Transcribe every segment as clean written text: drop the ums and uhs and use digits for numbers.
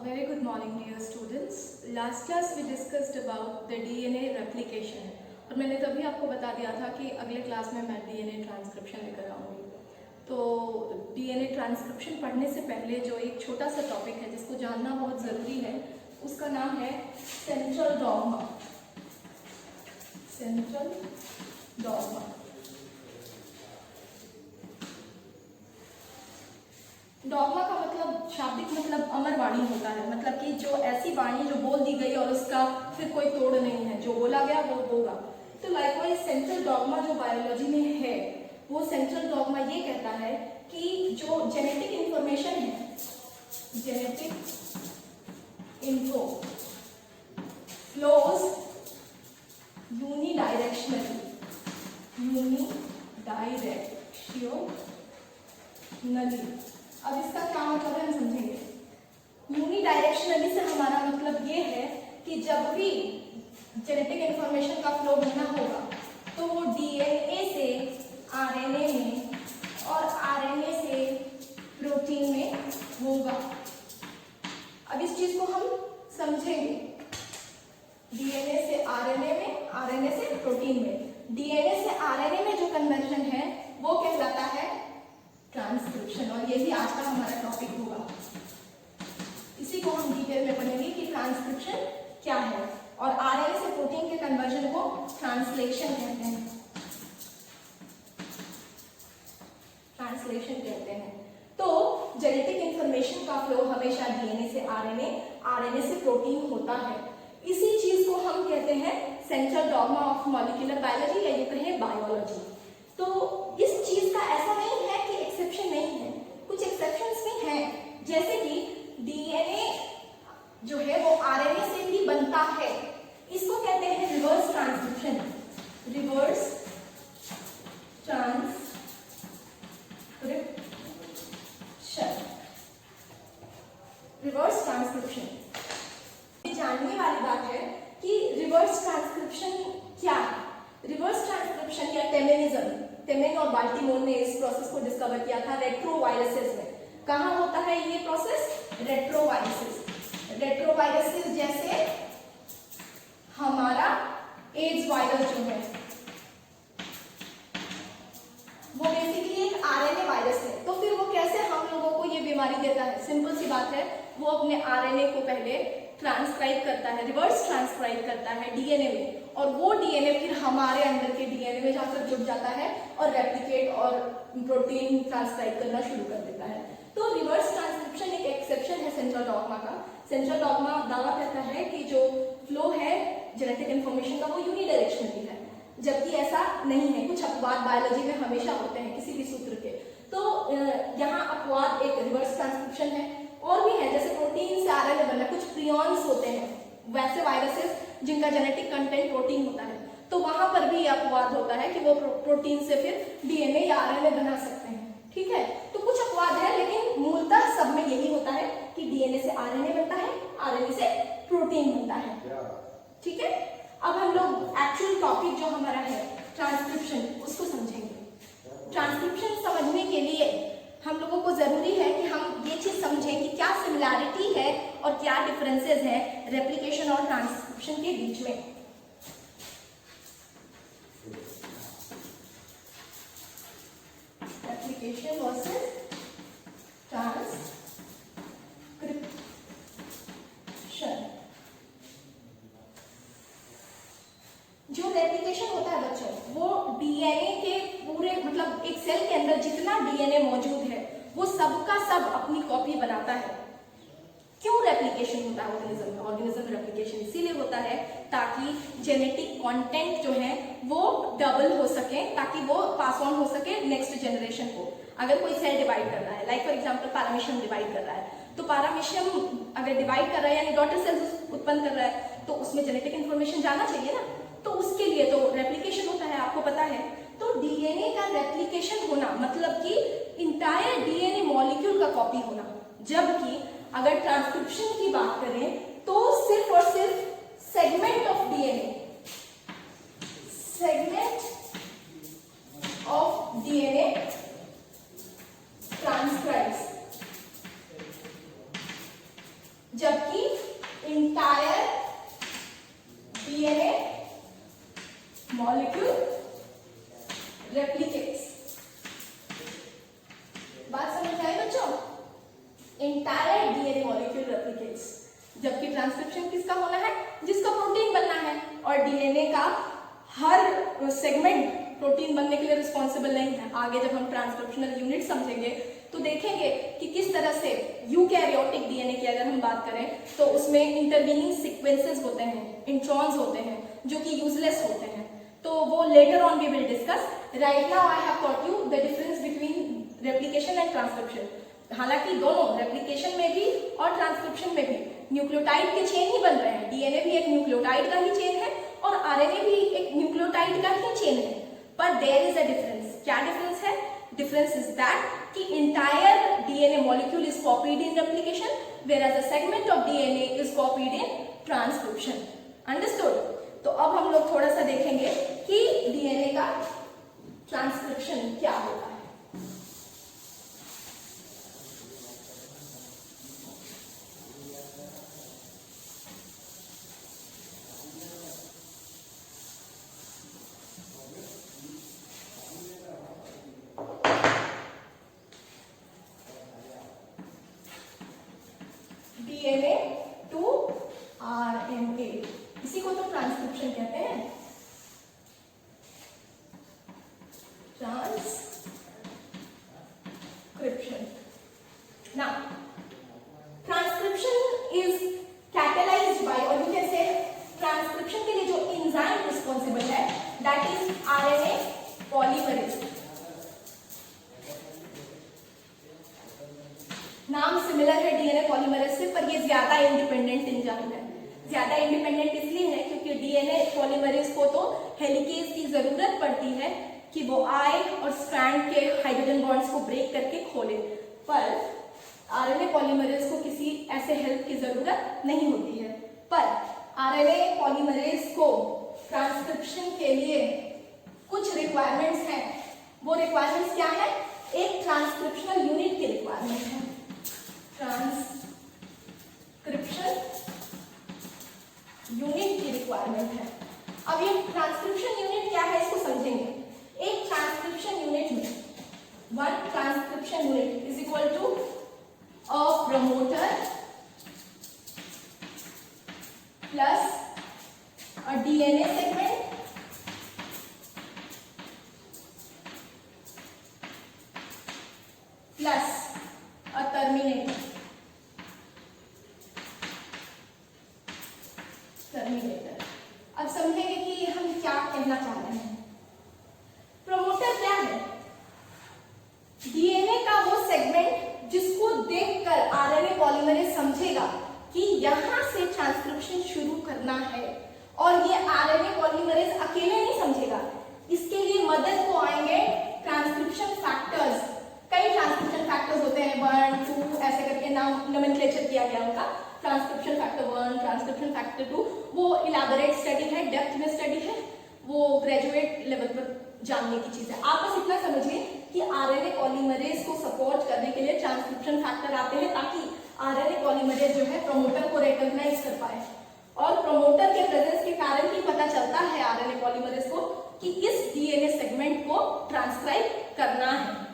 Very good morning dear students. Last class we discussed about the DNA replication और मैंने तभी आपको बता दिया था कि अगले क्लास में मैं DNA ट्रांसक्रिप्शन लेकर आऊँगी। तो DNA ट्रांसक्रिप्शन पढ़ने से पहले जो एक छोटा सा टॉपिक है जिसको जानना बहुत ज़रूरी है उसका नाम है central dogma. Central dogma dogma का मतलब शाब्दिक मतलब अमर वाणी होता है, मतलब कि जो ऐसी वाणी जो बोल दी गई और उसका फिर कोई तोड़ नहीं है, जो बोला गया वो होगा। तो लाइकवाइज सेंट्रल डॉग्मा जो बायोलॉजी में है वो सेंट्रल डॉग्मा ये कहता है कि जो जेनेटिक इंफॉर्मेशन है, जेनेटिक इन्फो फ्लोज यूनिडायरेक्शनली अब इसका क्या मतलब है हम समझेंगे। यूनिडायरेक्शनली से हमारा मतलब ये है कि जब भी जेनेटिक इंफॉर्मेशन का फ्लो होना होगा तो वो डीएनए से आरएनए में और आरएनए से प्रोटीन में होगा। अब इस चीज को हम समझेंगे। डीएनए से आरएनए में, आरएनए से प्रोटीन में, डीएनए से आरएनए में जो कन्वर्जन है वो कहलाता है ट्रांसक्रिप्शन, और यही आज का हमारा टॉपिक होगा। इसी को हम डिटेल में पढ़ेंगे कि ट्रांसक्रिप्शन क्या है, और आरएनए से प्रोटीन के कन्वर्जन को ट्रांसलेशन कहते हैं। ट्रांसलेशन कहते हैं। तो जेनेटिक इंफॉर्मेशन का फ्लो हमेशा डीएनए से आरएनए, आरएनए से प्रोटीन होता है। इसी चीज को हम कहते हैं central dogma of molecular biology, या ये कहें बायोलॉजी। तो इस चीज का ऐसा नहीं है कि एक्सेप्शन नहीं है, कुछ एक्सेप्शंस भी हैं, जैसे कि डीएनए जो है वो आरएनए से भी बनता है। इसको कहते हैं reverse transcription. Reverse transcription. Reverse transcription जानने वाली बात है कि रिवर्स ट्रांसक्रिप्शन क्या है। रिवर्स ट्रांसक्रिप्शन या टेमेनिज्म, टेमेन और बाल्टीमोर ने इस प्रोसेस को डिस्कवर किया था रेट्रोवायरसेस में। कहाँ होता है ये प्रोसेस? रेट्रोवायरसेस। रेट्रोवायरसेस जैसे हमारा एड्स वायरस जो है वो बेसिकली एक आरएनए वायरस है। तो फिर वो कैसे हम लोगों को ये बीमारी देता है? सिंपल सी बात है, वो अपने आरएनए को पहले ट्रांसक्राइब करता है, रिवर्स ट्रांसक्राइब करता है डीएनए में, और वो डीएनए फिर हमारे अंदर के डीएनए में जाकर जुड़ जाता है और रेप्लिकेट और प्रोटीन ट्रांसक्राइब करना शुरू कर देता है। तो रिवर्स ट्रांसक्रिप्शन एक एक्सेप्शन है सेंट्रल डॉग्मा का। सेंट्रल डॉग्मा दावा करता है कि जो फ्लो है जेनेटिक इंफॉर्मेशन का वो यूनिडायरेक्शनली है, जबकि ऐसा नहीं है। कुछ अपवाद बायोलॉजी में हमेशा होते हैं किसी भी सूत्र के। तो यहाँ अपवाद एक रिवर्स ट्रांसक्रिप्शन है, और भी है जैसे प्रोटीन से आरएनए बनना, कुछ प्रियॉन्स होते हैं, वैसे वायरसेस जिनका जेनेटिक कंटेंट प्रोटीन होता है, तो वहां पर भी अपवाद होता है कि वो प्रोटीन से फिर डीएनए या आरएनए बना सकते हैं। ठीक है, तो कुछ अपवाद है, लेकिन मूलतः सब में यही होता है कि डीएनए से आरएनए बनता है, आरएनए से प्रोटीन बनता है। ठीक है, अब हम लोग एक्चुअल टॉपिक जो हमारा है ट्रांसक्रिप्शन उसको समझेंगे। ट्रांसक्रिप्शन समझने के लिए हम लोगों को जरूरी है कि हम ये चीज समझें कि क्या सिमिलैरिटी है और क्या डिफरेंसेस है रेप्लिकेशन और ट्रांसक्रिप्शन के बीच में। Replication versus transcription. जो रेप्लिकेशन होता है बच्चों, वो डीएनए के पूरे मतलब एक सेल के अंदर जितना डीएनए मौजूद है वो सबका सब अपनी कॉपी बनाता है। क्यों रेप्लिकेशन होता है ऑर्गेनिज्म में? ऑर्गेनिज्म में रेप्लिकेशन इसीलिए होता है ताकि जेनेटिक कंटेंट जो है वो डबल हो सके, ताकि वो पास ऑन हो सके नेक्स्ट जनरेशन को। अगर कोई सेल डिवाइड कर रहा है, like for example paramecium divide कर रहा है, तो पैरामीशियम अगर डिवाइड कर रहा है यानी डॉटर सेल्स उत्पन्न कर रहा है, तो उसमें जेनेटिक इंफॉर्मेशन जाना चाहिए ना, तो उसके लिए तो रेप्लिकेशन होता है, आपको पता है। तो डीएनए का रेप्लिकेशन होना मतलब कि इंटायर डीएनए मॉलिक्यूल का कॉपी होना, जबकि अगर ट्रांसक्रिप्शन की बात करें तो सिर्फ और सिर्फ segment of DNA, segment of DNA transcribes जबकि इंटायर डीएनए मॉलिक्यूल रेप्लिकेट्स। बात समझ आए बच्चों? इंटायर डीएनए मॉलिक्यूल रेप्लिकेट्स, जबकि ट्रांसक्रिप्शन किसका होना है? जिसका प्रोटीन बनना है। और डीएनए का हर सेगमेंट प्रोटीन बनने के लिए रिस्पॉन्सिबल नहीं है। आगे जब हम ट्रांसक्रिप्शनल यूनिट समझेंगे तो देखेंगे कि किस तरह से यूकैरियोटिक डीएनए की अगर हम बात करें तो उसमें इंटरवीनिंग सीक्वेंसेस होते हैं, इंट्रॉन्स होते हैं जो कि यूजलेस होते हैं। तो वो later on we will discuss. Right now I have taught you the difference between replication and transcription. हालांकि दोनों रेप्लिकेशन में भी और ट्रांसक्रिप्शन में भी न्यूक्लियोटाइड के चेन ही बन रहे हैं। डीएनए भी एक न्यूक्लियोटाइड का ही चेन है और आरएनए भी एक न्यूक्लियोटाइड का ही चेन है। पर देयर इज अ डिफरेंस। क्या डिफरेंस है? डिफरेंस इज दैट कि entire DNA molecule is copied in replication whereas a segment of DNA is copied in transcription. Understood? तो अब हम लोग थोड़ा सा देखेंगे कि डीएनए का ट्रांसक्रिप्शन क्या होता है। डीएनए टू आरएनए, इसी को तो ट्रांसक्रिप्शन कहते हैं। Transcription. Now transcription is catalysed by, और यू कैन से ट्रांसक्रिप्शन के लिए जो एंजाइम रिस्पॉन्सिबल है दैट इज आरएनए पॉलीमरेज। नाम सिमिलर है डीएनए पॉलीमरेज से, पर ये ज्यादा इंडिपेंडेंट एंजाइम है। ज्यादा इंडिपेंडेंट इसलिए है क्योंकि डीएनए पॉलीमरेज को तो हेलिकेज की जरूरत पड़ती है कि वो आए और स्ट्रैंड के हाइड्रोजन बॉन्ड्स को ब्रेक करके खोले, पर आरएनए पॉलीमरेज को किसी ऐसे हेल्प की जरूरत नहीं होती है। पर आरएनए पॉलीमरेज को ट्रांसक्रिप्शन के लिए कुछ रिक्वायरमेंट्स हैं। वो रिक्वायरमेंट्स क्या है? एक ट्रांसक्रिप्शनल यूनिट की रिक्वायरमेंट है। ट्रांसक्रिप्शन यूनिट की रिक्वायरमेंट है। अब ये ट्रांसक्रिप्शन यूनिट क्या है इसको समझेंगे। एक ट्रांसक्रिप्शन यूनिट में one transcription unit is equal to a promoter plus a DNA segment plus a terminator. अब समझेंगे कि हम क्या कहना चाह रहे हैं। प्रमोटर क्या है? डीएनए का वो सेगमेंट जिसको देखकर आरएनए पॉलीमरेज समझेगा कि यहां से ट्रांसक्रिप्शन शुरू करना है। और ये आरएनए पॉलीमरेज अकेले नहीं समझेगा, इसके लिए मदद को आएंगे ट्रांसक्रिप्शन फैक्टर्स। कई ट्रांसक्रिप्शन फैक्टर्स होते हैं, 1, 2 ऐसे करके नाम नोमेनक्लेचर किया गया उनका। ट्रांसक्रिप्शन फैक्टर 1, ट्रांसक्रिप्शन फैक्टर 2, वो इलैबोरेट स्टडी है, डेप्थ में स्टडी है, वो ग्रेजुएट लेवल पर जानने की चीज है। आप बस इतना समझिए कि आरएनए पॉलीमरेज को सपोर्ट करने के लिए ट्रांसक्रिप्शन फैक्टर आते हैं ताकि आरएनए पॉलीमरेज जो है प्रमोटर को रिकॉग्नाइज कर पाए। और प्रमोटर के प्रेजेंस के कारण ही पता चलता है आरएनए पॉलीमरेज को कि इस डीएनए सेगमेंट को ट्रांसक्राइब करना है।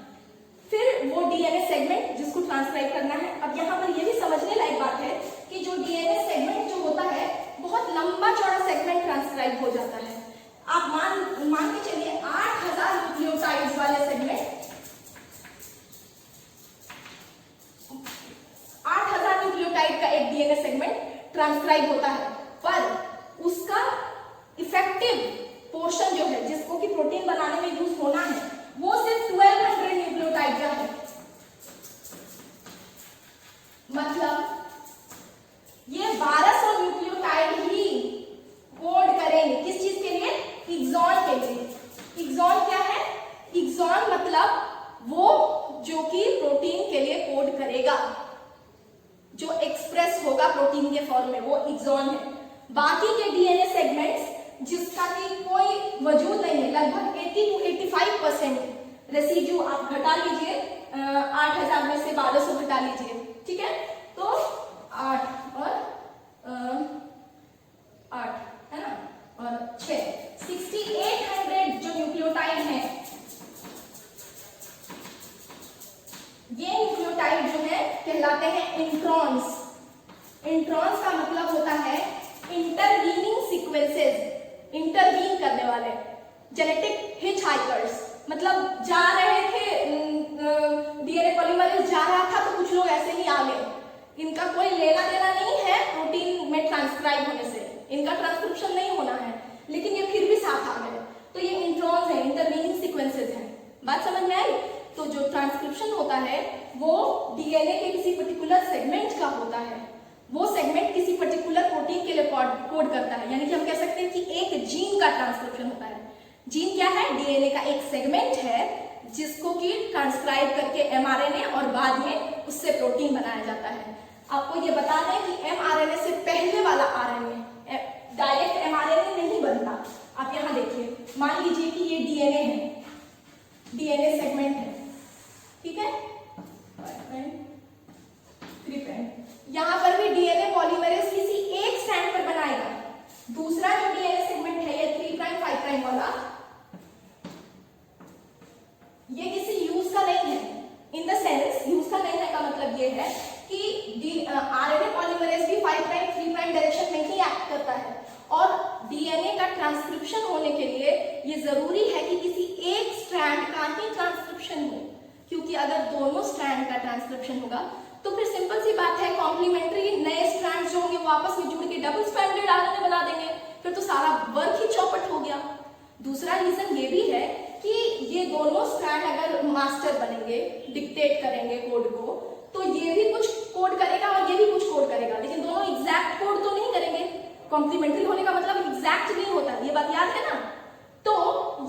फिर वो डीएनए सेगमेंट जिसको ट्रांसक्राइब करना है, अब यहाँ पर ये भी समझने लायक बात है कि जो डीएनए सेगमेंट जो होता है बहुत लंबा चौड़ा सेगमेंट ट्रांसक्राइब हो जाता है। आप मान के चलिए 8000 न्यूक्लियोटाइड्स वाले सेगमेंट, 8000 न्यूक्लियोटाइड का एक डीएनए सेगमेंट ट्रांसक्राइब होता है, पर उसका इफेक्टिव पोर्शन जो है जिसको कि प्रोटीन बनाने में यूज होना है वो सिर्फ 1200 न्यूक्लियोटाइड का है। मतलब ये 1200 न्यूक्लियोटाइड ही कोड करेंगे किस चीज के लिए? एक्सॉन के लिए। एक्सॉन क्या है? एक्सॉन मतलब वो जो कि प्रोटीन के लिए कोड करेगा, जो एक्सप्रेस होगा प्रोटीन के फॉर्म में, वो एक्सॉन है। बाकी के डीएनए सेगमेंट्स जिसका कि कोई वजूद नहीं है, लगभग 80 to 85% रेसिड्यू आप घटा लीजिए, 8000 में से 1200 घटा लीजिए, ठीक है? तो 8 और इंट्रॉन्स का मतलब होता है इंटरवीनिंग सीक्वेंसेस, इंटरवीन करने वाले, जेनेटिक हिचहाइकर्स, मतलब जा रहे थे, डीएनए पॉलीमरेज जा रहा था तो कुछ लोग ऐसे ही आ गए, इनका कोई लेना देना नहीं है प्रोटीन में ट्रांसक्राइब होने से, इनका ट्रांसक्रिप्शन नहीं होना है, लेकिन ये फिर भी साथ आ गए, तो ये इंट्रॉन्स है, इंटरवीनिंग सीक्वेंसेस हैं। बात समझ में आई? तो जो ट्रांसक्रिप्शन होता है वो डीएनए के किसी पर्टिकुलर सेगमेंट का होता है, वो सेगमेंट किसी पर्टिकुलर प्रोटीन के लिए कोड करता है, यानी कि हम कह सकते हैं कि एक जीन का ट्रांसक्रिप्शन होता है। जीन क्या है? डीएनए का एक सेगमेंट है जिसको कि ट्रांसक्राइब करके एमआरएनए और बाद में उससे प्रोटीन बनाया जाता है। आपको ये बता दें कि एमआरएनए से पहले वाला आरएनए डायरेक्ट एमआरएनए नहीं बनता। आप यहाँ देखिए, मान लीजिए कि ये डीएनए है, डीएनए सेगमेंट है, ठीक है, 3', यहाँ पर भी डीएनए पॉलीमरेज किसी एक स्ट्रैंड पर बनाएगा, दूसरा जो डीएनए सेगमेंट है ये 3', 5' वाला, ये किसी यूज का नहीं है। इन द सेंस यूज का नहीं है का मतलब ये है कि आरएनए पॉलीमरेज भी 5', 3' डायरेक्शन में ही एक्ट करता है, और डीएनए का ट्रांसक्रिप्शन होने के लिए ये जरूरी है कि किसी एक स्ट्रैंड का ही ट्रांसक्रिप्शन हो, क्योंकि अगर दोनों स्ट्रैंड का ट्रांसक्रिप्शन होगा तो फिर सिंपल सी बात है, कॉम्प्लीमेंट्री नए स्ट्रैंड्स जो होंगे वो आपस में जुड़ के डबल स्ट्रैंडेड आरएनए बना देंगे, फिर तो सारा वर्क ही चौपट हो गया। दूसरा रीजन ये भी है कि ये दोनों स्ट्रैंड अगर मास्टर बनेंगे, डिक्टेट करेंगे कोड को, तो ये भी कुछ कोड करेगा और ये भी कुछ कोड करेगा, लेकिन दोनों एग्जैक्ट कोड तो नहीं करेंगे। कॉम्प्लीमेंट्री होने का मतलब एग्जैक्ट नहीं होता, ये बात याद है ना। तो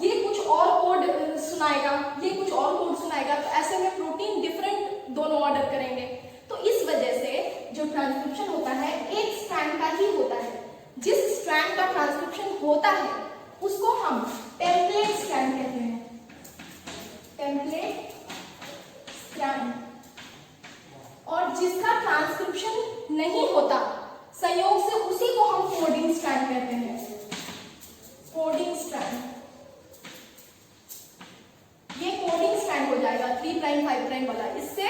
ये कुछ और कोड सुनाएगा, ये कुछ और कोड सुनाएगा, तो ऐसे में प्रोटीन डिफरेंट दोनों ऑर्डर करेंगे। तो इस वजह से जो ट्रांसक्रिप्शन होता है एक स्ट्रैंड का ही होता है। जिस स्ट्रैंड का ट्रांसक्रिप्शन होता है उसको हम टेम्पलेट स्ट्रैंड कहते हैं, टेम्पलेट स्ट्रैंड। और जिसका ट्रांसक्रिप्शन नहीं होता संयोग से, उसी को हम कोडिंग स्ट्रैंड कहते हैं, कोडिंग स्ट्रैंड। ये कोडिंग स्ट्रैंड हो जाएगा 3', 5' वाला, इससे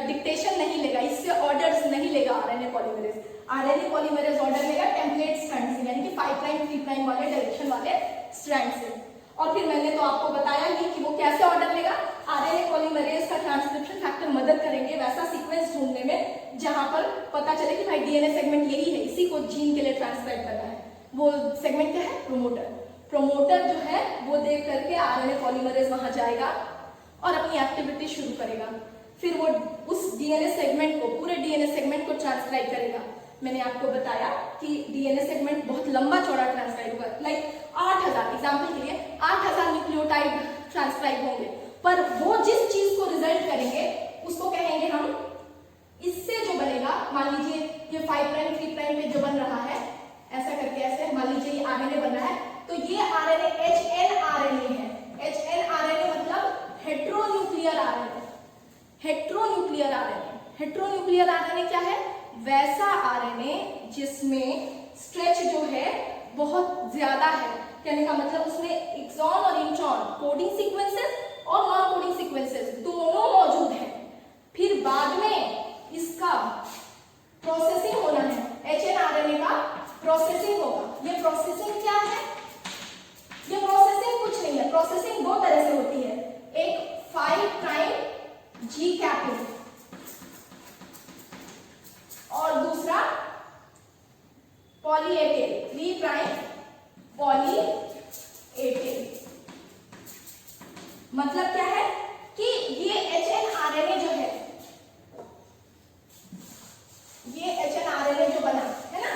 डिक्टेशन नहीं लेगा, इससे ऑर्डर्स नहीं लेगा RNA polymerase. RNA polymerase order लेगा टेम्पलेट स्ट्रैंड से, यानी कि 5', 3' वाले डायरेक्शन वाले स्ट्रैंड से। और फिर मैंने तो आपको बताया ही कि वो कैसे ऑर्डर लेगा, आरएनए पॉलीमरेज का ट्रांसक्रिप्शन फैक्टर मदद करेंगे वैसा सीक्वेंस ढूंढने में जहां पर पता चले कि भाई डीएनए सेगमेंट यही है, इसी को जीन के लिए ट्रांसक्राइब करना है। वो सेगमेंट क्या है? प्रोमोटर। प्रोमोटर जो है वो देख करके आरएनए पॉलीमरेज वहां जाएगा और अपनी एक्टिविटी शुरू करेगा, फिर वो उस डीएनए सेगमेंट को, पूरे डीएनए सेगमेंट को ट्रांसक्राइब करेगा। मैंने आपको बताया कि डीएनए सेगमेंट बहुत लंबा चौड़ा ट्रांसक्राइब होगा, लाइक 8000, एग्जाम्पल के लिए 8000 न्यूक्लियोटाइड ट्रांसक्राइब होंगे, पर वो जिस चीज को रिजल्ट करेंगे उसको कहेंगे हम, इससे जो बनेगा, मान लीजिए ये 5', 3' पे जो बन रहा है, ऐसा करके ऐसे मान लीजिए ये आरएनए बन रहा है, तो ये आरएनए HNRNA है। HNRNA मतलब heteronuclear RNA. Heteronuclear RNA, heteronuclear RNA क्या है? वैसा आरएनए जिसमें स्ट्रेच जो है बहुत ज्यादा है, कहने का मतलब उसमें एक्सॉन और इंट्रॉन, कोडिंग सीक्वेंसेस और नॉन कोडिंग सीक्वेंसेस दोनों मौजूद हैं। फिर बाद में इसका प्रोसेसिंग होना है, HNRNA का प्रोसेसिंग होगा। ये प्रोसेसिंग क्या है? ये प्रोसेसिंग कुछ नहीं है, प्रोसेसिंग दो तरह से होती है, एक 5' G कैपिंग और दूसरा poly A tail, 3' poly A tail. मतलब क्या है कि ये HNRNA जो है, ये HNRNA जो बना है ना,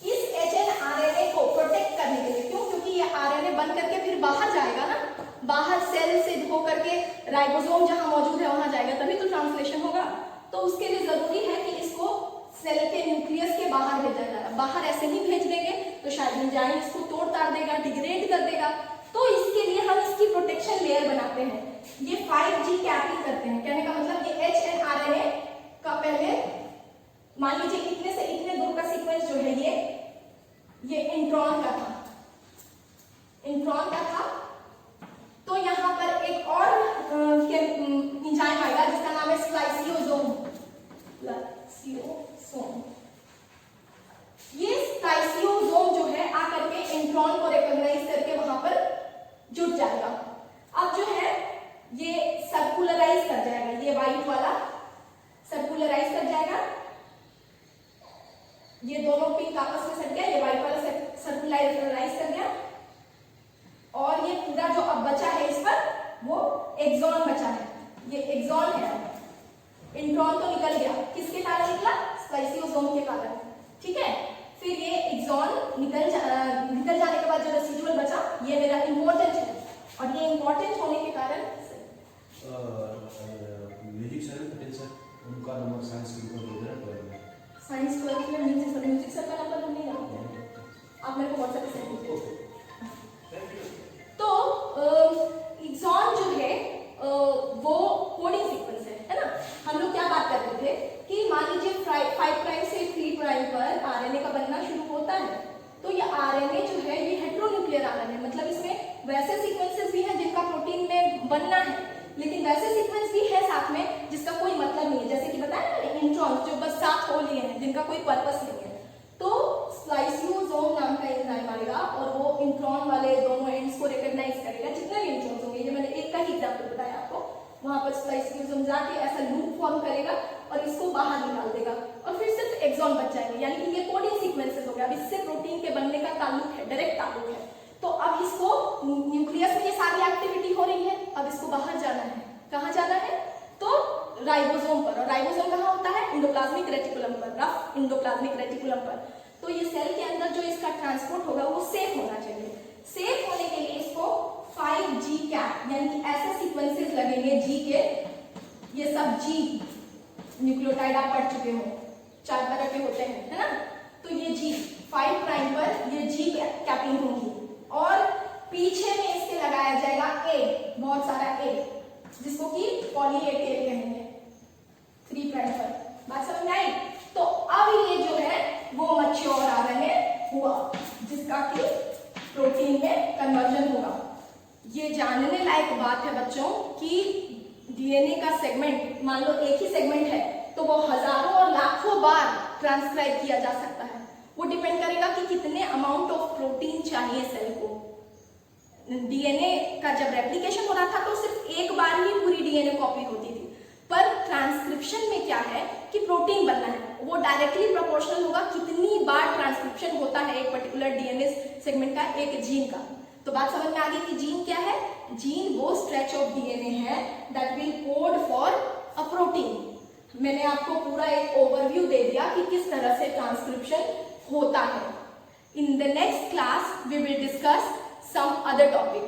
इस HNRNA को प्रोटेक्ट करने के लिए, क्यों? क्योंकि ये RNA बन करके फिर बाहर जाएगा ना, बाहर सेल से धो करके राइबोसोम जहां मौजूद है वहां जाएगा, तभी तो ट्रांसलेशन होगा। तो उसके लिए जरूरी है कि इसको सेल के न्यूक्लियस के बाहर भेजा जाए। बाहर ऐसे ही भेज देंगे तो शायद एंजाइम इसको तोड़ ताड़ देगा, डिग्रेड कर देगा, तो इसके लिए हम इसकी प्रोटेक्शन लेयर बनाते हैं, ये 5G कैपिंग करते हैं। कहने का मतलब ये HNRNA का पहले मान लीजिए इतने से इतने दूर का सीक्वेंस जो है ये इंट्रॉन का था, इंट्रॉन का था। तो यहाँ पर एक और एंजाइम आएगा जिसका नाम है स्प्लाइसियोसोम, स्लाइसियोसोम। ये स्लाइसियोसोम जो है आकर के इंट्रॉन को रिकॉग्नाइज करके वहां पर जुट जाएगा। अब जो है ये सर्कुलराइज कर जाएगा, ये व्हाइट वाला सर्कुलराइज कर जाएगा, ये दोनों पिंक आपस में सट गया, ये व्हाइट वाला सर्कुलराइज कर गया, और ये पूरा जो अब बचा है इस पर वो एक्सॉन बचा है, ये एक्सॉन है। इंट्रॉन तो निकल गया, किसके कारण निकला? स्लाइसियोसोम के कारण, ठीक है। फिर ये एक्सॉन निकल जाने के बाद जो रेसिडुअल बचा ये मेरा इंपॉर्टेंट है, और ये इंपॉर्टेंट होने के कारण म्यूजिक सर पटेल सर उनका नंबर साइंस के ऊपर दे देना। साइंस 12 में म्यूजिक सर का नंबर नहीं है, आप मेरे को व्हाट्सएप पे सेंड कीजिए। तो एक्सॉन जो है वो कोडिंग सीक्वेंस है ना। हम लोग क्या बात कर रहे थे कि मान लीजिए 5 प्राइम से 3 प्राइम पर आरएनए का बनना शुरू होता है, तो ये आरएनए जो है ये हेटेरोन्यूक्लियर आरएनए, मतलब इसमें वैसे सीक्वेंसेस भी हैं जिनका प्रोटीन में बनना है, लेकिन वैसे सीक्वेंस भी है साथ में जिसका कोई मतलब नहीं है, जैसे कि बताया ना इंट्रॉन्स जो बस साथ हो लिए हैं जिनका कोई पर्पस नहीं है। तो स्लाइसियोसोम नाम का एंजाइम आएगा और वो इंट्रॉन वाले दोनों एंड्स को रिकॉग्नाइज करेगा, जितने भी इंट्रॉन्स होंगे, ये मैंने एक का ही एग्जांपल बताया आपको, वहां पर स्लाइसियोसोम जाके ऐसा लूप फॉर्म करेगा और इसको बाहर निकाल देगा, और फिर सिर्फ एक्सॉन बच जाएंगे, यानी कि ये कोडिंग सीक्वेंसेस हो गया। अब इससे प्रोटीन के बनने का ताल्लुक है, डायरेक्ट ताल्लुक है। तो अब इसको न्यूक्लियस में ये सारी एक्टिविटी हो रही है, अब इसको बाहर जाना है, कहाँ जाना है? तो राइबोसोम पर, और राइबोसोम कहाँ होता है? एंडोप्लाज्मिक रेटिकुलम पर, रफ एंडोप्लाज्मिक रेटिकुलम पर। तो ये सेल के अंदर जो इसका ट्रांसपोर्ट होगा वो सेफ होना चाहिए। सेफ होने के लिए इसको 5G कैप यानी कि ऐसे सीक्वेंसेस लगेंगे जी के, ये सब जी न्यूक्लियोटाइड आप पढ़ चुके हो, 4 तरह के होते हैं, है ना। तो ये जी 5 प्राइम पर ये जी कैपिंग होगी, और पीछे में इसके लगाया जाएगा ए, बहुत सारा ए, जिसको कि पॉली ए टेल कहेंगे 3 प्राइम पर। बात समझ में आई? तो अब ये जो है वो मैच्योर आरएनए हुआ जिसका कि प्रोटीन में कन्वर्जन होगा। ये जानने लायक बात है बच्चों कि डीएनए का सेगमेंट, मान लो एक ही सेगमेंट है तो वो हजारों और लाखों बार ट्रांसक्राइब किया जा सकता है। वो डिपेंड करेगा कि कितने अमाउंट ऑफ प्रोटीन चाहिए सेल को। डीएनए का जब रेप्लिकेशन हो रहा था तो सिर्फ एक बार ही पूरी डीएनए कॉपी होती थी, पर ट्रांसक्रिप्शन में क्या है कि प्रोटीन बनना है, वो डायरेक्टली प्रोपोर्शनल होगा कितनी बार ट्रांसक्रिप्शन होता है एक पर्टिकुलर डीएनए सेगमेंट का, एक जीन का। तो बात समझ में आ गई कि जीन क्या है? जीन वो स्ट्रेच ऑफ डीएनए है that will code for a protein. मैंने आपको पूरा एक ओवरव्यू दे दिया कि किस तरह से ट्रांसक्रिप्शन होता है। In the next class we will discuss some other topic.